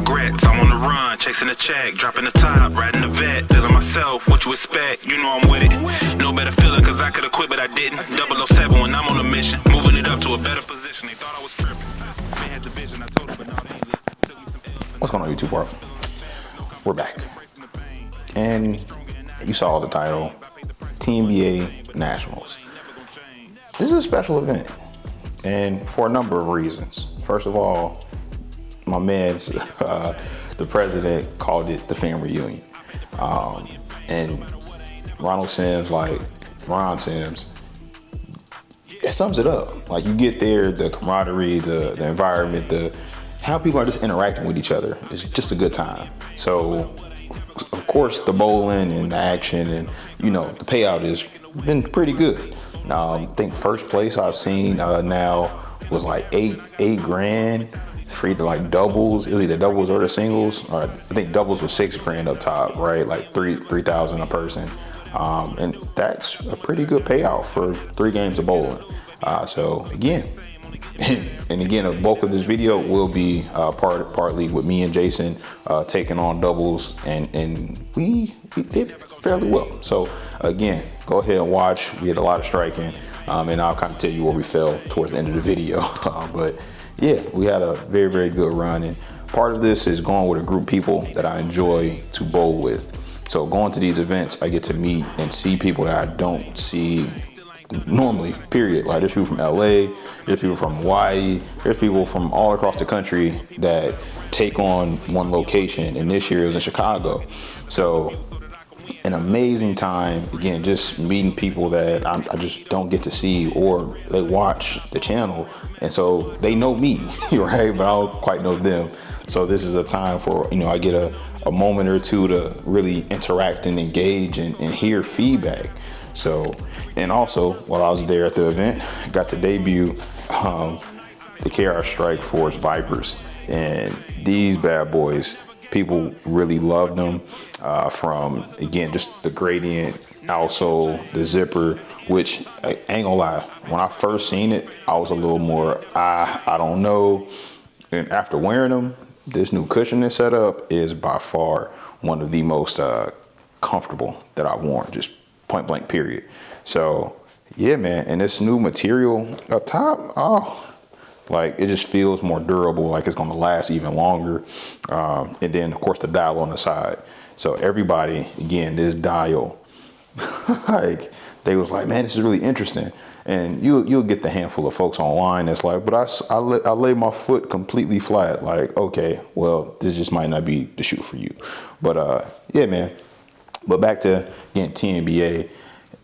regrets. I'm on the run, chasing the check, dropping the top, riding the vet, feeling myself, what you expect, you know I'm with it. No better feeling, cause I could've quit, but I didn't. 007 when I'm on a mission, moving it up to a better position. They thought I was tripping. They had the vision, I told them, but no, they ain't listen. What's going on, YouTube world? We're back. And you saw the title, TNBA Nationals. This is a special event, and for a number of reasons. First of all, my man's, the president called it the fan reunion. And Ron Sims, it sums it up. Like, you get there, the camaraderie, the environment, how people are just interacting with each other. It's just a good time. So, of course, the bowling and the action and, you know, the payout has been pretty good. I think first place I've seen now was like eight grand for either like doubles. It was either doubles or the singles. Or I think doubles was $6 grand up top, right? Like 3,000 a person. And that's a pretty good payout for 3 games of bowling. So again, and again, a bulk of this video will be partly with me and Jason taking on doubles, and we did fairly well. So again, go ahead and watch. We had a lot of striking, and I'll kind of tell you where we fell towards the end of the video. But yeah, we had a very, very good run, and part of this is going with a group of people that I enjoy to bowl with. So going to these events, I get to meet and see people that I don't see normally, period. Like, there's people from LA, there's people from Hawaii, there's people from all across the country that take on one location, and this year it was in Chicago. So an amazing time, again, just meeting people that I just don't get to see, or they watch the channel and so they know me, right, but I don't quite know them. So this is a time for, you know, I get a moment or two to really interact and engage and hear feedback. So, and also while I was there at the event, I got to debut the KR Strike Force Vipers, and these bad boys, people really loved them. From, again, just the gradient outsole, the zipper, which I ain't gonna lie, when I first seen it, I was a little more, I don't know. And after wearing them, this new cushioning setup is by far one of the most comfortable that I've worn, just point blank period. So yeah, man, and this new material up top, oh, like, it just feels more durable, like it's gonna last even longer. And then of course the dial on the side. So everybody, again, this dial, like, they was like, man, this is really interesting. And you'll get the handful of folks online that's like, but I lay my foot completely flat. Like, okay, well, this just might not be the shoe for you. But yeah, man. But back to, again, TNBA,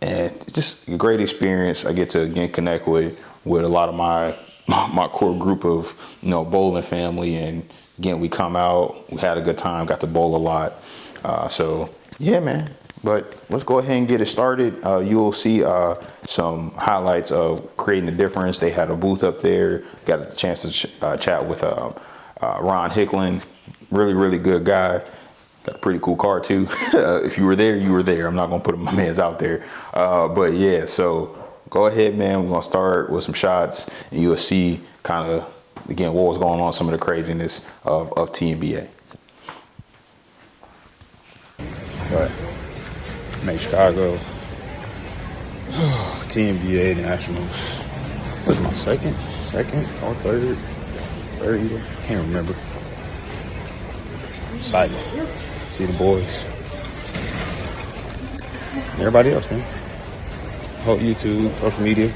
and it's just a great experience. I get to, again, connect with a lot of my core group of, you know, bowling family. And again, we come out, we had a good time, got to bowl a lot. So yeah, man. But let's go ahead and get it started. You'll see some highlights of creating a difference. They had a booth up there. Got a chance to chat with Ron Hicklin. Really, really good guy. Got a pretty cool car too. If you were there, you were there. I'm not gonna put my mans out there. But yeah, so go ahead, man. We're gonna start with some shots, and you'll see kind of, again, what was going on, some of the craziness of TNBA. But made Chicago, TNBA Nationals. This is my second or third year. Can't remember. Excited. See the boys. And everybody else, man. Whole YouTube, social media.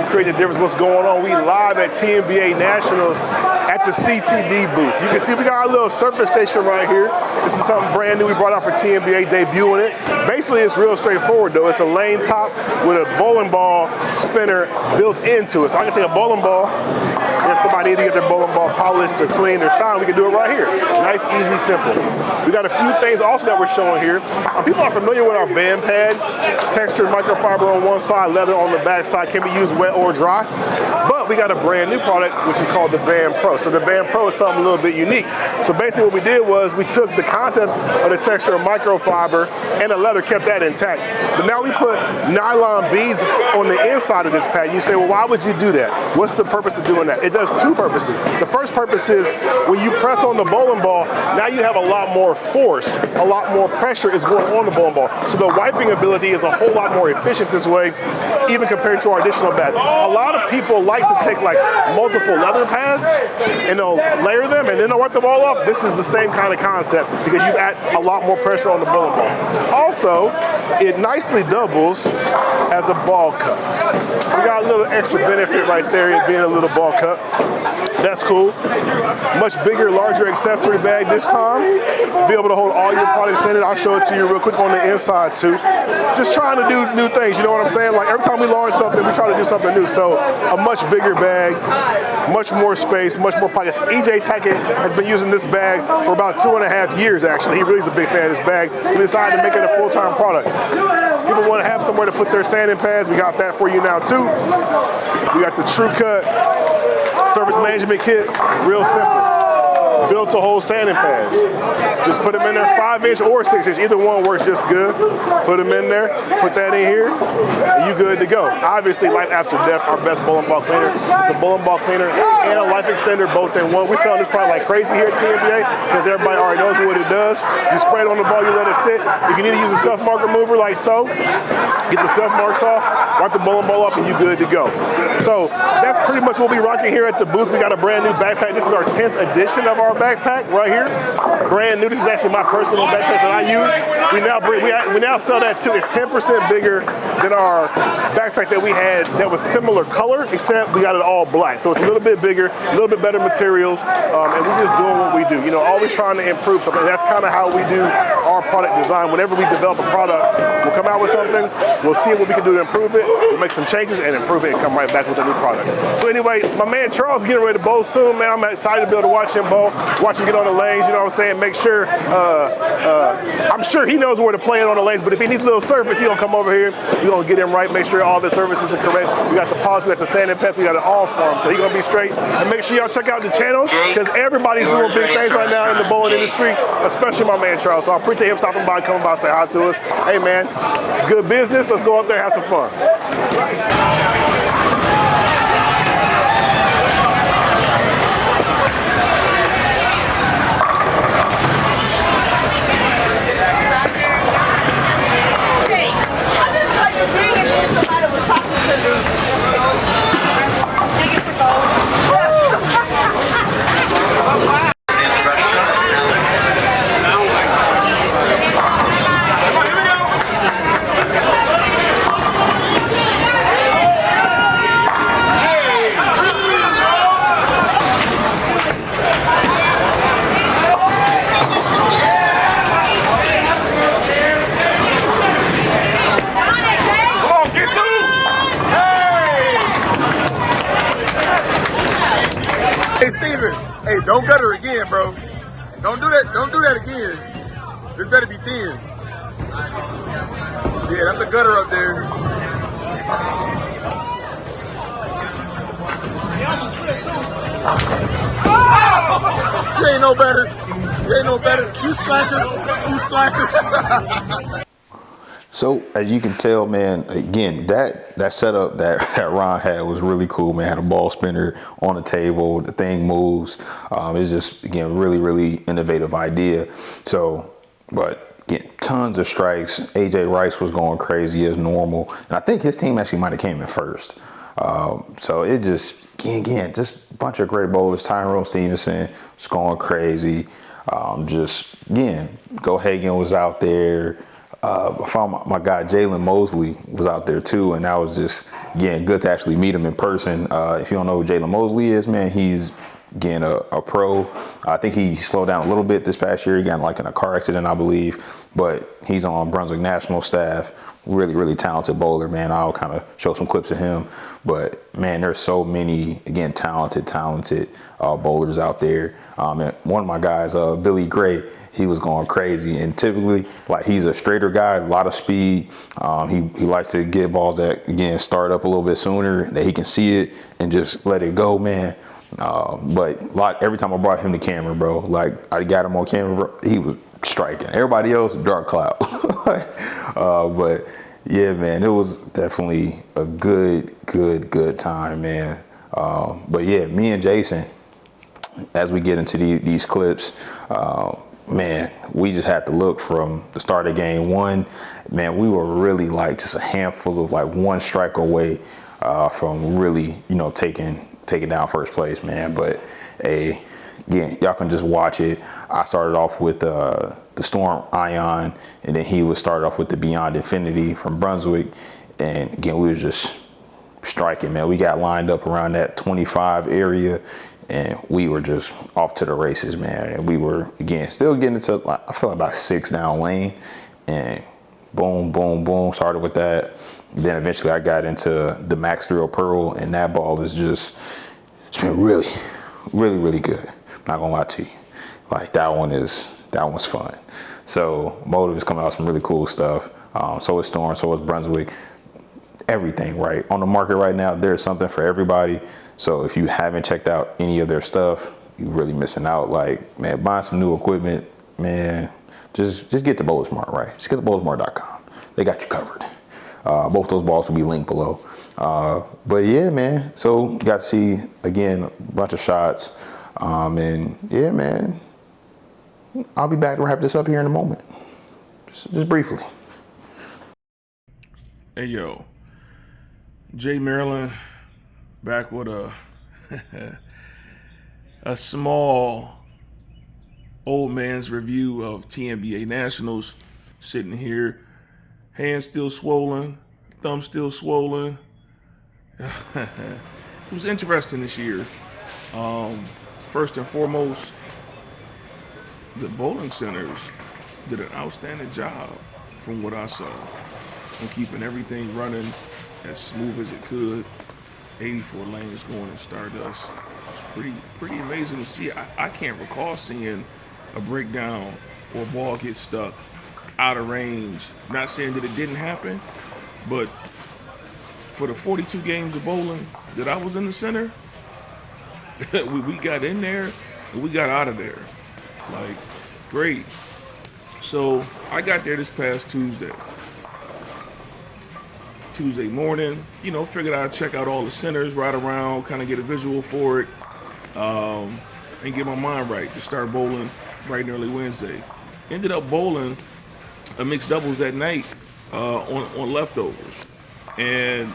create the difference. What's going on? We live at TNBA Nationals at the CTD booth. You can see we got our little surface station right here. This is something brand new we brought out for TNBA, debuting it. Basically, it's real straightforward though. It's a lane top with a bowling ball spinner built into it. So I can take a bowling ball, if somebody needs to get their bowling ball polished or cleaned or shined, we can do it right here. Nice, easy, simple. We got a few things also that we're showing here. People are familiar with our band pad, textured microfiber on one side, leather on the back side, can be used wet or dry. But we got a brand new product, which is called the Band Pro. So the Band Pro is something a little bit unique. So basically what we did was we took the concept of the texture of microfiber and the leather, kept that intact. But now we put nylon beads on the inside of this pad. You say, well, why would you do that? What's the purpose of doing that? It does two purposes. The first purpose is when you press on the bowling ball, now you have a lot more force, a lot more pressure is going on the bowling ball. So the wiping ability is a whole lot more efficient this way, even compared to our additional pad. A lot of people like to take like multiple leather pads and they'll layer them and then they'll wipe the ball off. This is the same kind of concept because you add a lot more pressure on the bowling ball. Also, it nicely doubles as a ball cup. So we got a little extra benefit right there, it being a little ball cup. That's cool. Much bigger, larger accessory bag this time. Be able to hold all your products in it. I'll show it to you real quick on the inside too. Just trying to do new things, you know what I'm saying? Like every time we launch something, we try to do something new. So a much bigger bag, much more space, much more pockets. EJ Tackett has been using this bag for about 2.5 years actually. He really is a big fan of this bag. We decided to make it a full-time product. People want to have somewhere to put their sanding pads. We got that for you now too. We got the True Cut Surface Management Kit, real simple. Built to hold sanding pads. Just put them in there, 5-inch or 6-inch, either one works just good. Put them in there, put that in here, and you good to go. Obviously, life after death, our best bowling ball cleaner. It's a bowling ball cleaner and a life extender, both in one. We're selling this product like crazy here at TNBA because everybody already knows what it does. You spray it on the ball, you let it sit. If you need to use a scuff mark remover like so, get the scuff marks off, wipe the bowling ball off, and you good to go. So that's pretty much what we'll be rocking here at the booth. We got a brand new backpack. This is our 10th edition of our backpack right here. Brand new. This is actually my personal backpack that I use. We now sell that too. It's 10% bigger than our backpack that we had that was similar color, except we got it all black. So it's a little bit bigger, a little bit better materials, and we're just doing what we do. You know, always trying to improve something. That's kind of how we do our product design. Whenever we develop a product, we'll come out with something, we'll see what we can do to improve it, we'll make some changes and improve it and come right back with a new product. So anyway, my man Charles is getting ready to bowl soon, man. I'm excited to be able to watch him bowl, watch him get on the lanes, you know what I'm saying? Make sure, I'm sure he knows where to play it on the lanes, but if he needs a little surface, he's gonna come over here. We're gonna get him right, make sure all the surfaces are correct. We got the polish, we got the sanding pads, we got it all for him. So he's gonna be straight. And make sure y'all check out the channels, because everybody's doing big things right now in the bowling industry, especially my man Charles. So I appreciate him stopping by, coming by, say hi to us. Hey man, it's good business. Let's go up there and have some fun. Hey Steven, hey, don't gutter again, bro. Don't do that again. This better be 10. Yeah, that's a gutter up there. You ain't no better. You ain't no better. You slacker. You slacker. So as you can tell, man, again, that setup that Ron had was really cool, man. Had a ball spinner on the table, the thing moves. It's just, again, really innovative idea. So, but again, tons of strikes. AJ Rice was going crazy as normal, and I think his team actually might have came in first. So it just, again, just a bunch of great bowlers. Tyrone Stevenson was going crazy. Just, again, Go Hagen was out there. I found my guy Jalen Mosley was out there too, and that was just, again, good to actually meet him in person. If you don't know who Jalen Mosley is, man, he's again a pro. I think he slowed down a little bit this past year. He got like in a car accident, I believe, but he's on Brunswick national staff. Really, really talented bowler, man. I'll kind of show some clips of him, but man, there's so many, again, talented bowlers out there. And one of my guys, Billy Gray, he was going crazy, and typically, like, he's a straighter guy, a lot of speed. He likes to get balls that, again, start up a little bit sooner, that he can see it and just let it go, man. But every time I brought him to camera, bro, like, I got him on camera, bro, he was striking. Everybody else, dark cloud. But yeah, man, it was definitely a good time, man. But yeah, me and Jason, as we get into these clips, man, we just had to look from the start of game one. Man, we were really like just a handful of like one strike away from really, taking down first place, man. But hey, again, y'all can just watch it. I started off with the Storm Ion, and then he would start off with the Beyond Infinity from Brunswick. And again, we was just striking, man. We got lined up around that 25 area, and we were just off to the races, man. And we were, again, still getting into, like, I feel like about 6 down lane, and boom, boom, boom, started with that. Then eventually I got into the Max Thrill Pearl, and that ball is just, it's been really, really, really good. I'm not gonna lie to you. Like, that one's fun. So Motive is coming out with some really cool stuff. So is Storm, so is Brunswick. Everything, right? On the market right now, there's something for everybody. So if you haven't checked out any of their stuff, you're really missing out. Like, man, buying some new equipment, man, just get to BowlerSmart, right? Just get to BowlerSmart.com. They got you covered. Both those balls will be linked below. But yeah, man, so you got to see, again, a bunch of shots. And yeah, man, I'll be back to wrap this up here in a moment. Just briefly. Hey, yo, Jay Maryland back with a small old man's review of TNBA Nationals. Sitting here, hands still swollen, thumb still swollen. It was interesting this year. First and foremost, the bowling centers did an outstanding job from what I saw in keeping everything running as smooth as it could. 84 lanes going in Stardust. It's pretty amazing to see. I can't recall seeing a breakdown or a ball get stuck out of range. Not saying that it didn't happen, but for the 42 games of bowling that I was in the center, we got in there and we got out of there. Like, great. So I got there this past Tuesday morning, figured I'd check out all the centers, ride around, kind of get a visual for it, and get my mind right to start bowling bright and early Wednesday. Ended up bowling a mixed doubles that night on leftovers. And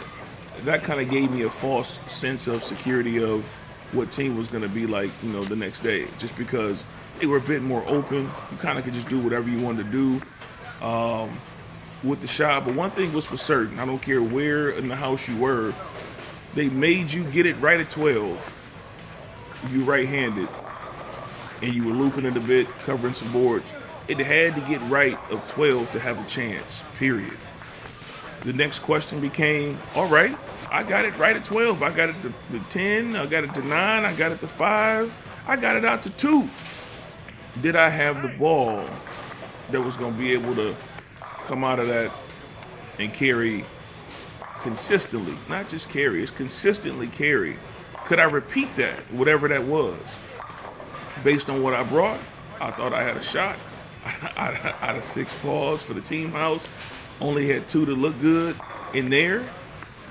that kind of gave me a false sense of security of what team was going to be like, the next day, just because they were a bit more open. You kind of could just do whatever you wanted to do with the shot. But one thing was for certain, I don't care where in the house you were, they made you get it right at 12 if you right-handed and you were looping it a bit, covering some boards. It had to get right of 12 to have a chance, period. The next question became, all right, I got it right at 12. I got it to 10, I got it to 9, I got it to 5, I got it out to 2. Did I have the ball that was going to be able to come out of that and carry consistently? Not just carry, it's consistently carry. Could I repeat that, whatever that was? Based on what I brought, I thought I had a shot. Out of 6 balls for the team house, only had 2 to look good in there.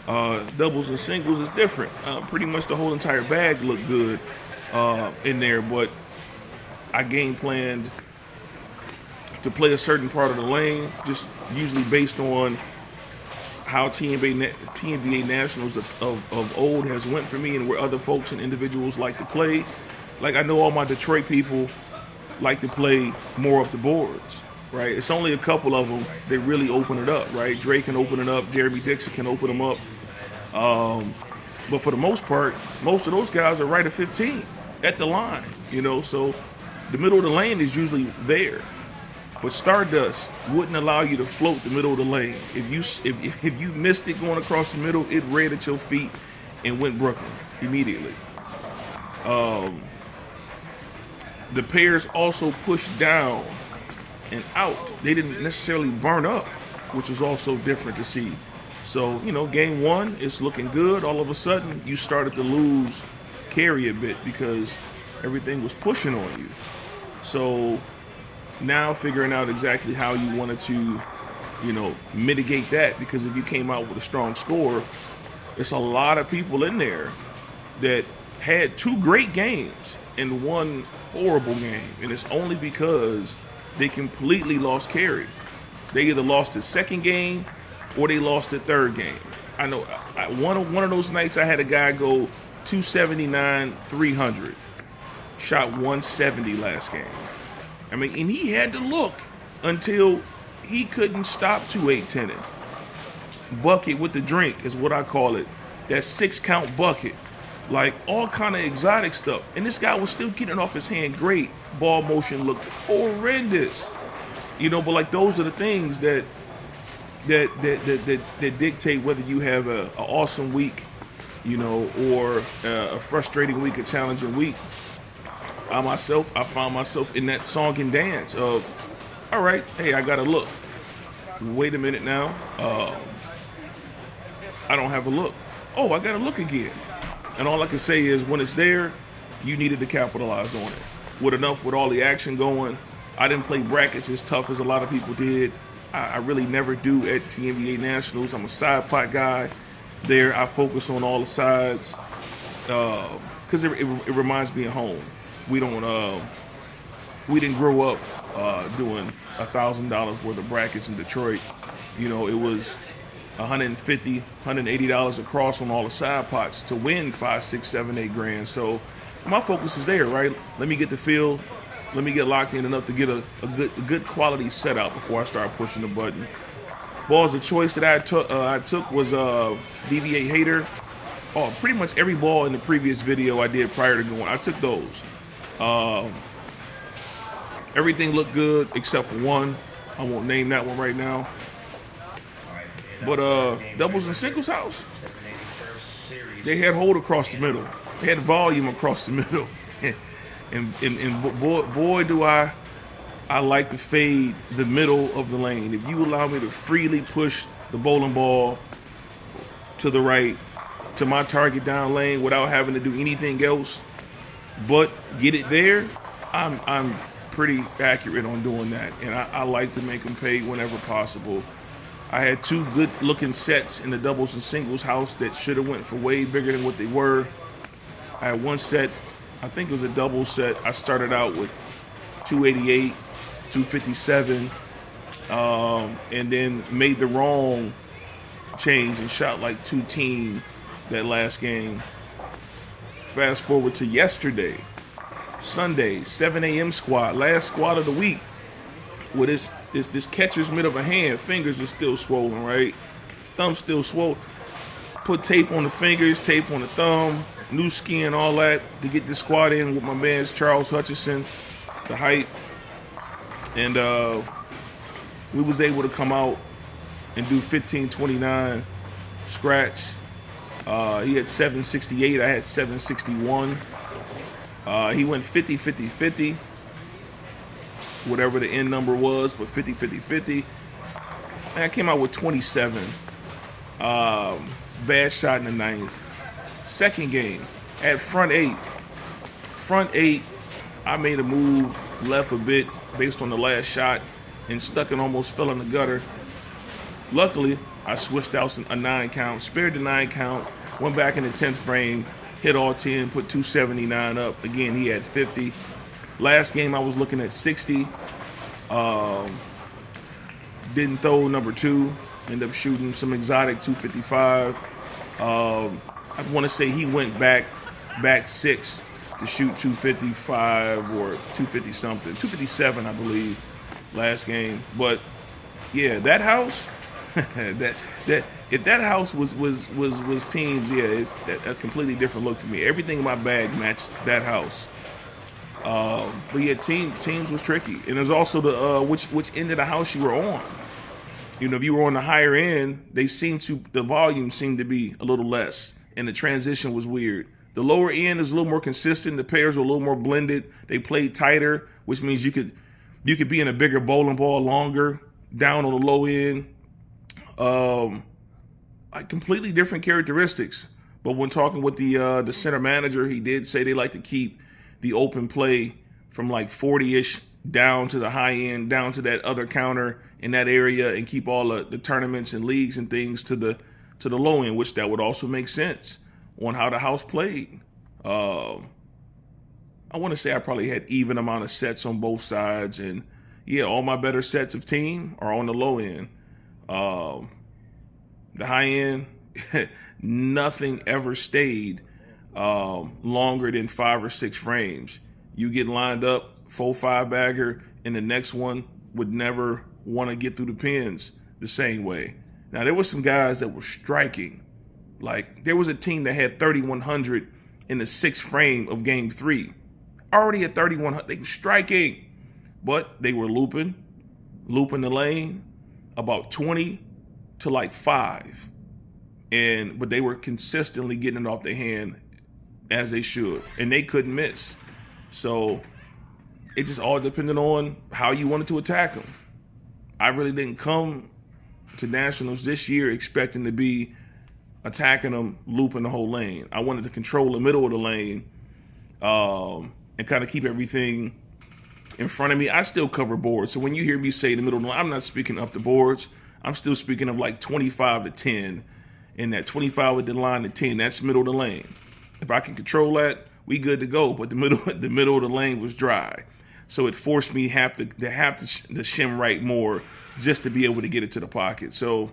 Doubles and singles is different. Pretty much the whole entire bag looked good in there, but I game planned to play a certain part of the lane, just usually based on how TNBA Nationals of old has went for me and where other folks and individuals like to play. Like, I know all my Detroit people like to play more up the boards. right? It's only a couple of them that really open it up, right? Drake can open it up. Jeremy Dixon can open them up. But for the most part, most of those guys are right at 15 at the line, so the middle of the lane is usually there. But Stardust wouldn't allow you to float the middle of the lane. If you missed it going across the middle, it read at your feet and went Brooklyn immediately. The pairs also pushed down and out. They didn't necessarily burn up, which was also different to see. So, game one, it's looking good. All of a sudden, you started to lose carry a bit because everything was pushing on you. So now figuring out exactly how you wanted to, mitigate that, because if you came out with a strong score, it's a lot of people in there that had 2 great games and 1 horrible game. And it's only because they completely lost carry. They either lost the second game or they lost the third game. I know one of those nights I had a guy go 279, 300, shot 170 last game. I mean, and he had to look until he couldn't stop 2-8-10. Bucket with the drink is what I call it. That 6-count bucket. Like all kind of exotic stuff. And this guy was still getting off his hand great. Ball motion looked horrendous. But like those are the things that dictate whether you have an awesome week, or a frustrating week, a challenging week. I found myself in that song and dance of, all right, hey, I gotta look. Wait a minute now. I don't have a look. Oh, I gotta look again. And all I can say is when it's there, you needed to capitalize on it. With all the action going, I didn't play brackets as tough as a lot of people did. I really never do at TNBA Nationals. I'm a side pot guy. There, I focus on all the sides because it reminds me of home. We didn't grow up doing $1,000 worth of brackets in Detroit. It was $150, $180 across on all the side pots to win 5, 6, 7, 8 grand. So my focus is there, right? Let me get the field. Let me get locked in enough to get a good quality setup before I start pushing the button. Balls of choice that I took was DV8 Hater. Oh, pretty much every ball in the previous video I did prior to going, I took those. Everything looked good except for one. I won't name that one right now. But doubles and singles house, they had hold across the middle. They had volume across the middle. and boy, do I like to fade the middle of the lane. If you allow me to freely push the bowling ball to the right, to my target down lane without having to do anything else but get it there, I'm pretty accurate on doing that. And I like to make them pay whenever possible. I had 2 good-looking sets in the doubles and singles house that should have went for way bigger than what they were. I had one set, I think it was a double set. I started out with 288, 257, and then made the wrong change and shot like 2-team that last game. Fast forward to yesterday, Sunday, 7 a.m. squad, last squad of the week. With this catcher's mid of a hand, fingers are still swollen, right? Thumb still swollen. Put tape on the fingers, tape on the thumb, new skin, all that to get this squad in with my man's Charles Hutchison, the height. And we was able to come out and do 1529 scratch. He had 768, I had 761. He went 50-50-50. Whatever the end number was, but 50-50-50. And I came out with 27. Bad shot in the 9th. Second game, at front 8. Front 8, I made a move left a bit based on the last shot and stuck and almost fell in the gutter. Luckily, I switched out a 9 count, spared the 9 count, went back in the 10th frame, hit all 10, put 279 up. Again, he had 50. Last game I was looking at 60. Didn't throw number 2. Ended up shooting some exotic 255. I want to say he went back 6 to shoot 255 or 250 something. 257, I believe. last game. But yeah, that house, that if that house was teams, yeah, it's a completely different look for me. Everything in my bag matched that house. But yeah, teams was tricky, and there's also the which end of the house you were on. You know, if you were on the higher end, the volume seemed to be a little less, and the transition was weird. The lower end is a little more consistent. The pairs were a little more blended. They played tighter, which means you could be in a bigger bowling ball longer. Down on the low end, like completely different characteristics. But when talking with the center manager, he did say they like to keep the open play from like 40-ish down to the high end, down to that other counter in that area, and keep all the tournaments and leagues and things to the low end, which that would also make sense on how the house played. I want to say I probably had even amount of sets on both sides, and yeah, all my better sets of team are on the low end. The high end, nothing ever stayed longer than 5 or 6 frames. You get lined up 4-5 bagger, and the next one would never want to get through the pins the same way. Now there were some guys that were striking. Like there was a team that had 3,100 in the 6th frame of game 3. Already at 3,100, they were striking, but they were looping the lane about 20 to like 5. But they were consistently getting it off their hand as they should, and they couldn't miss. So it just all depended on how you wanted to attack them. I really didn't come to nationals this year expecting to be attacking them, looping the whole lane. I wanted to control the middle of the lane and kind of keep everything in front of me. I still cover boards. So when you hear me say the middle of the line, I'm not speaking up the boards. I'm still speaking of like 25 to 10. And that 25 with the line to 10, that's middle of the lane. If I can control that, we good to go. But the middle of the lane was dry. So it forced me to have to shim right more just to be able to get it to the pocket. So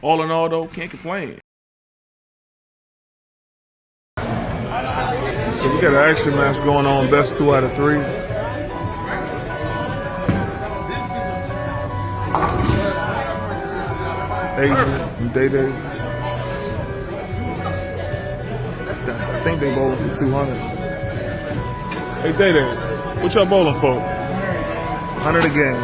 all in all, though, can't complain. So we got an action match going on, best 2 out of 3. Adrian and Day. I think they bowling for 200. Hey Day, what y'all bowling for? 100 a game.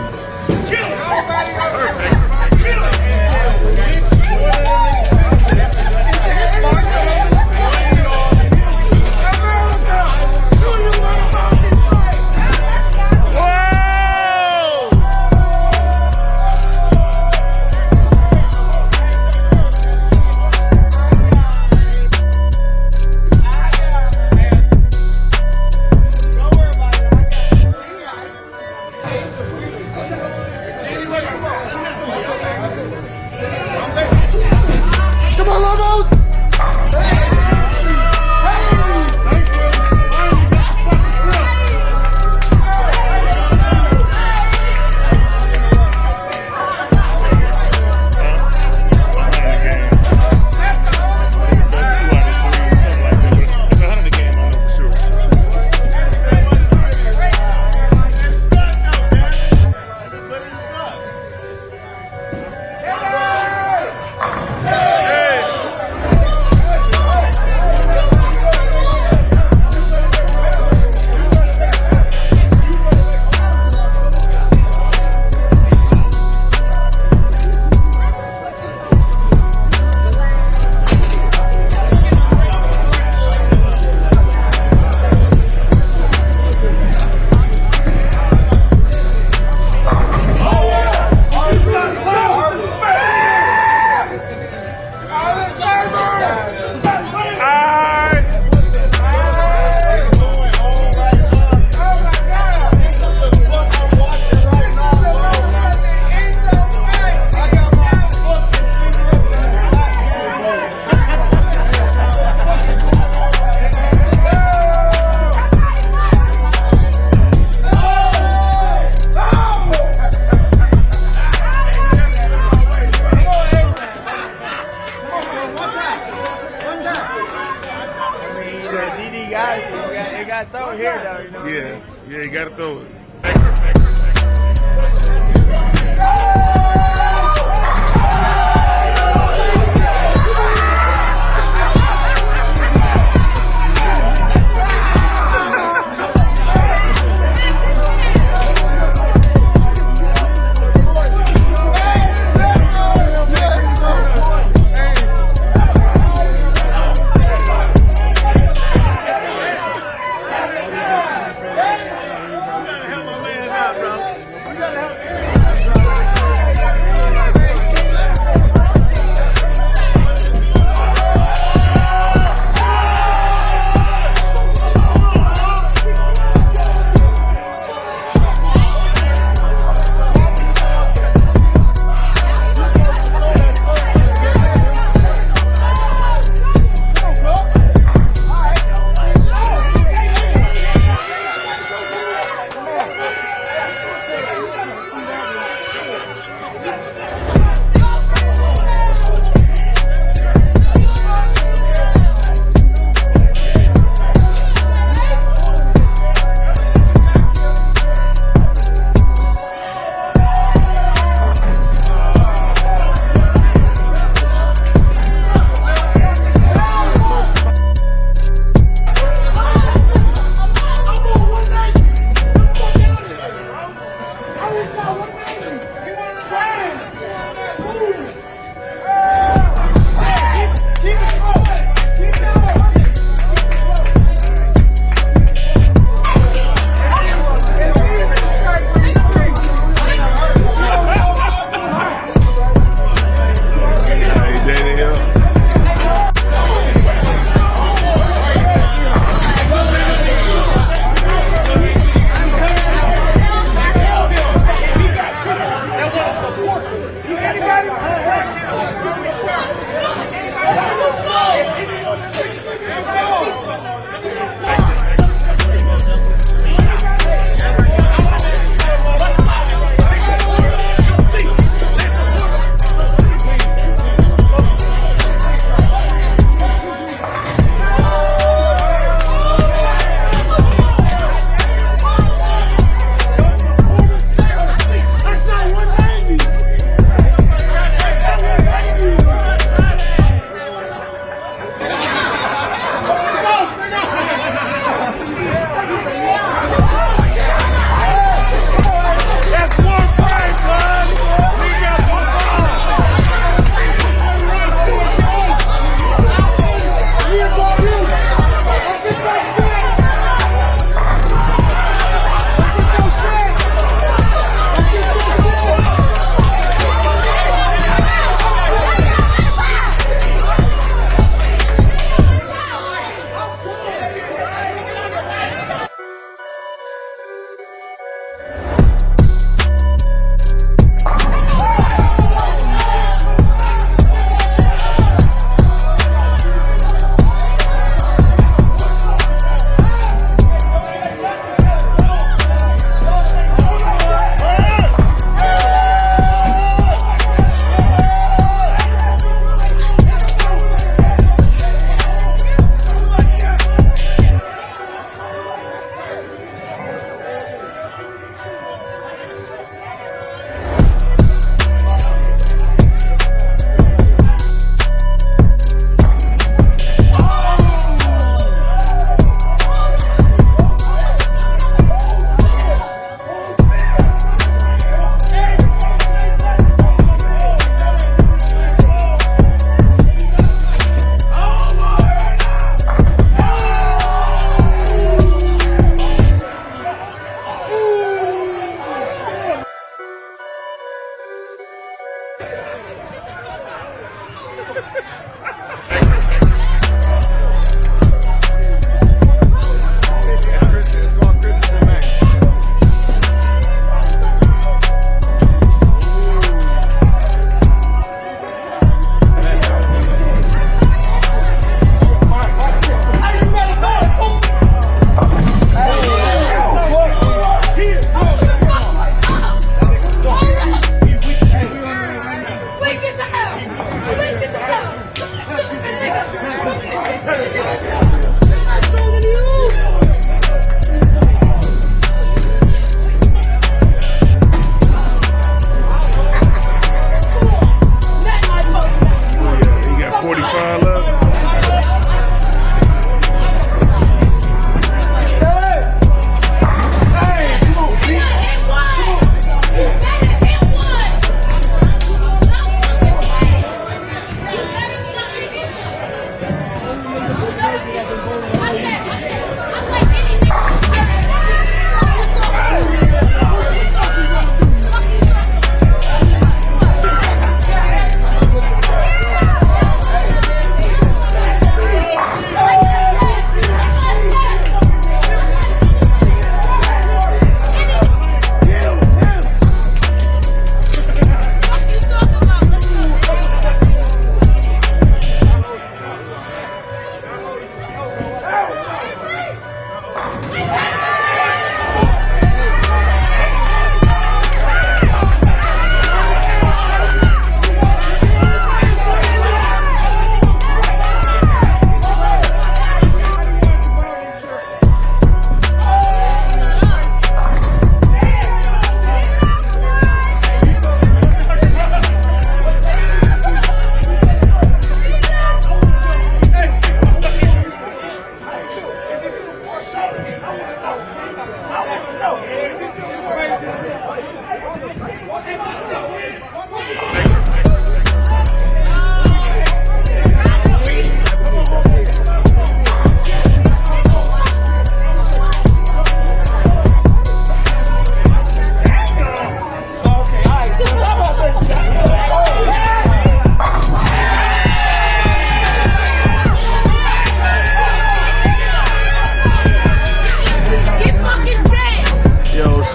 got to throw it here, though. You know Yeah, you got to throw it.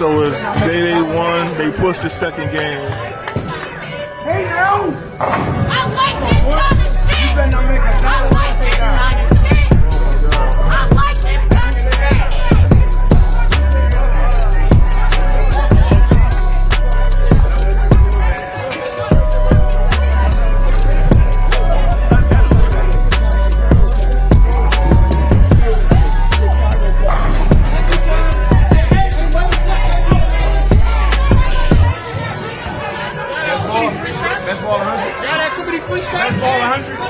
So it's Day 1. They pushed the second game. Hey, yo! I like this kind of shit! You better not make a I like this kind of shit! I like this kind of shit! That's ball 100. Yeah, that's too many free shots. That's ball 100.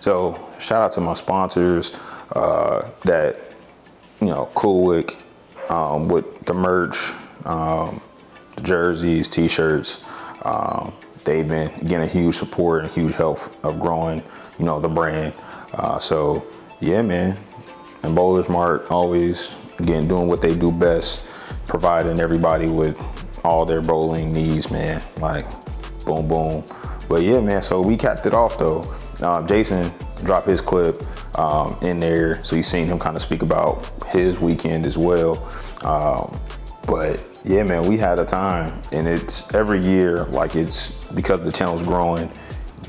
So shout out to my sponsors that, Coolwick, with the merch, the jerseys, t-shirts. They've been getting a huge support and huge help of growing, the brand. So yeah, man. And Bowlers Mart always, again, doing what they do best, providing everybody with all their bowling needs, man. Like, boom, boom. But yeah, man, so we capped it off though. Jason dropped his clip in there, so you've seen him kind of speak about his weekend as well. But yeah, man, we had a time, and it's every year, like, it's because the channel's growing,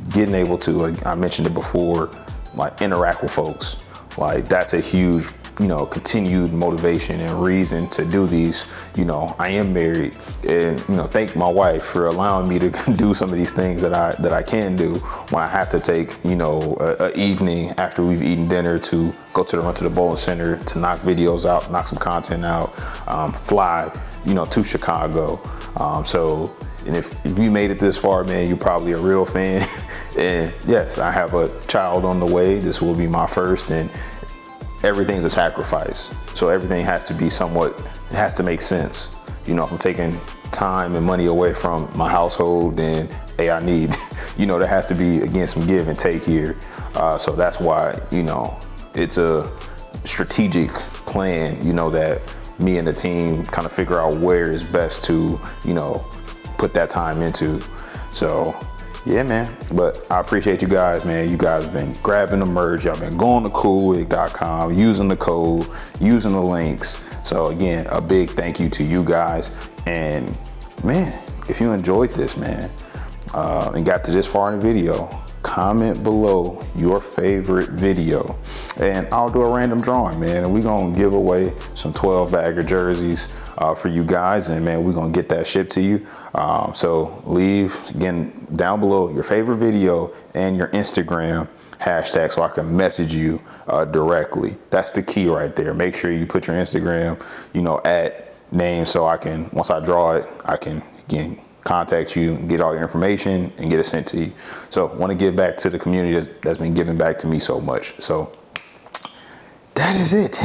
getting able to, like I mentioned it before, like, interact with folks. Like, that's a huge, continued motivation and reason to do these. I am married, and thank my wife for allowing me to do some of these things that I can do when I have to take a evening after we've eaten dinner to go to the bowling center to knock videos out, knock some content out, fly to Chicago. And if you made it this far, man, you're probably a real fan. And yes, I have a child on the way. This will be my first, and everything's a sacrifice. So everything has to be it has to make sense. If I'm taking time and money away from my household, then hey, I need, there has to be, again, some give and take here. So that's why, it's a strategic plan, that me and the team kind of figure out where is best to, put that time into. So yeah, man, but I appreciate you guys, man. You guys have been grabbing the merch. Y'all been going to coolwig.com, using the code, using the links. So again, a big thank you to you guys. And man, if you enjoyed this, man, and got to this far in the video, comment below your favorite video, and I'll do a random drawing, man, and we're gonna give away some 12-bagger jerseys for you guys, and man, we're gonna get that shipped to you. So leave, again, down below your favorite video and your Instagram hashtag so I can message you directly. That's the key right there. Make sure you put your Instagram, at name, so I can, once I draw it, I can, again, contact you and get all your information and get it sent to you. So want to give back to the community that's been giving back to me so much. So that is it.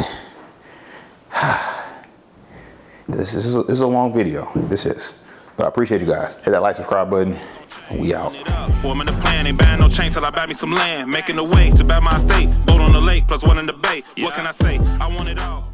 This is a long video. This is. But I appreciate you guys. Hit that like, subscribe button. We out. Forming the plan, ain't buying no chain till I buy me some land. Making the way to buy my estate. Boat on the lake, plus one in the bay. What can I say? I want it all.